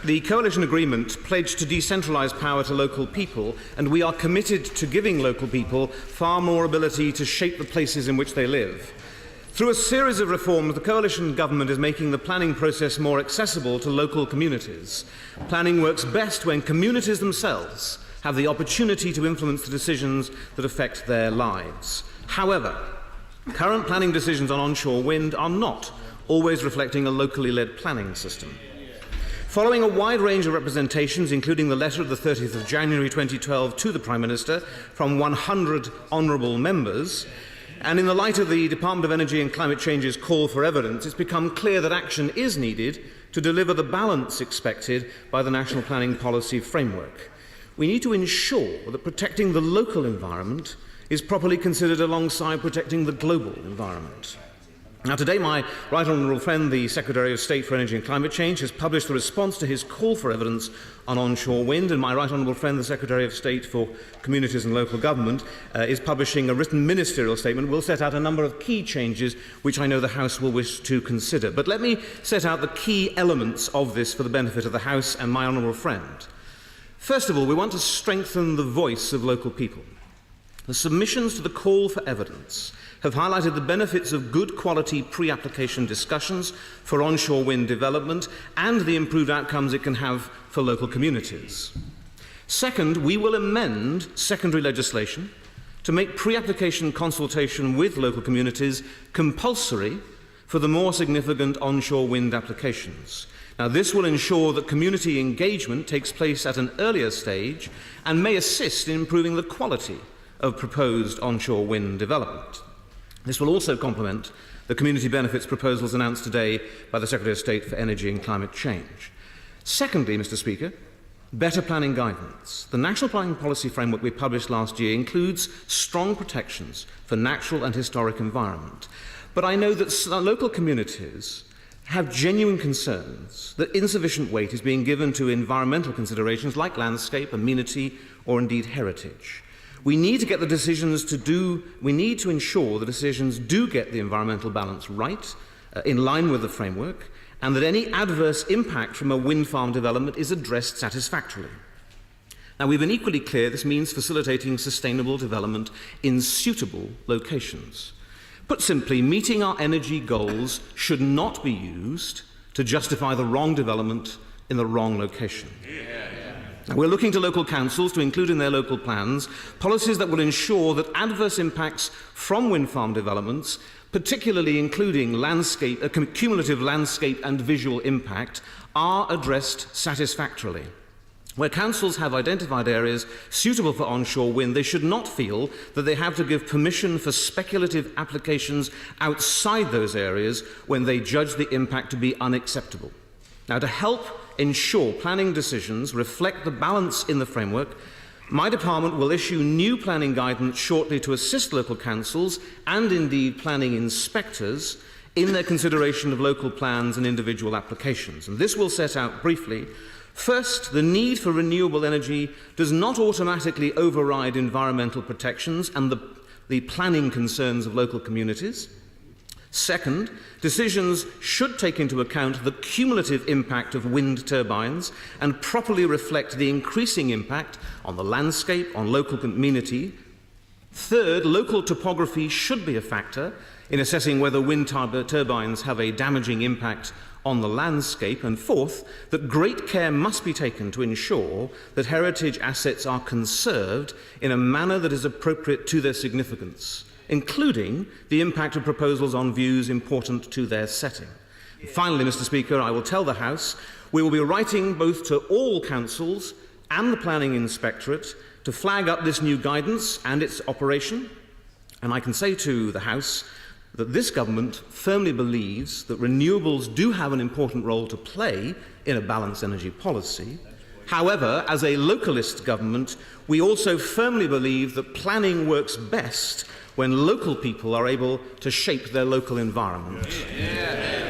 The coalition agreement pledged to decentralise power to local people, and we are committed to giving local people far more ability to shape the places in which they live. Through a series of reforms, the coalition government is making the planning process more accessible to local communities. Planning works best when communities themselves have the opportunity to influence the decisions that affect their lives. However, current planning decisions on onshore wind are not always reflecting a locally led planning system. Following a wide range of representations, including the letter of the 30th of January 2012 to the Prime Minister from 100 honourable members, and in the light of the Department of Energy and Climate Change's call for evidence, it's become clear that action is needed to deliver the balance expected by the National Planning Policy Framework. We need to ensure that protecting the local environment is properly considered alongside protecting the global environment. Now, today, my right honourable friend, the Secretary of State for Energy and Climate Change, has published the response to his call for evidence on onshore wind, and my right honourable friend, the Secretary of State for Communities and Local Government, is publishing a written ministerial statement. We'll set out a number of key changes which I know the House will wish to consider. But let me set out the key elements of this for the benefit of the House and my honourable friend. First of all, we want to strengthen the voice of local people. The submissions to the call for evidence have highlighted the benefits of good quality pre-application discussions for onshore wind development and the improved outcomes it can have for local communities. Second, we will amend secondary legislation to make pre-application consultation with local communities compulsory for the more significant onshore wind applications. Now, this will ensure that community engagement takes place at an earlier stage and may assist in improving the quality of proposed onshore wind development. This will also complement the community benefits proposals announced today by the Secretary of State for Energy and Climate Change. Secondly, Mr. Speaker, better planning guidance. The National Planning Policy Framework we published last year includes strong protections for natural and historic environment. But I know that local communities have genuine concerns that insufficient weight is being given to environmental considerations like landscape, amenity, or indeed heritage. We need to ensure the decisions do get the environmental balance right, in line with the framework, and that any adverse impact from a wind farm development is addressed satisfactorily. Now, we've been equally clear this means facilitating sustainable development in suitable locations. Put simply, meeting our energy goals should not be used to justify the wrong development in the wrong location. We're looking to local councils to include in their local plans policies that will ensure that adverse impacts from wind farm developments, particularly including cumulative landscape and visual impact, are addressed satisfactorily. Where councils have identified areas suitable for onshore wind, they should not feel that they have to give permission for speculative applications outside those areas when they judge the impact to be unacceptable. Now, to help ensure planning decisions reflect the balance in the framework, my department will issue new planning guidance shortly to assist local councils and indeed planning inspectors in their consideration of local plans and individual applications. And this will set out briefly, first, the need for renewable energy does not automatically override environmental protections and the planning concerns of local communities. Second, decisions should take into account the cumulative impact of wind turbines and properly reflect the increasing impact on the landscape, on local community. Third, local topography should be a factor in assessing whether wind turbines have a damaging impact on the landscape. And fourth, that great care must be taken to ensure that heritage assets are conserved in a manner that is appropriate to their significance, including the impact of proposals on views important to their setting. And finally, Mr. Speaker, I will tell the House we will be writing both to all councils and the Planning Inspectorate to flag up this new guidance and its operation. And I can say to the House that this government firmly believes that renewables do have an important role to play in a balanced energy policy. However, as a localist government, we also firmly believe that planning works best when local people are able to shape their local environment.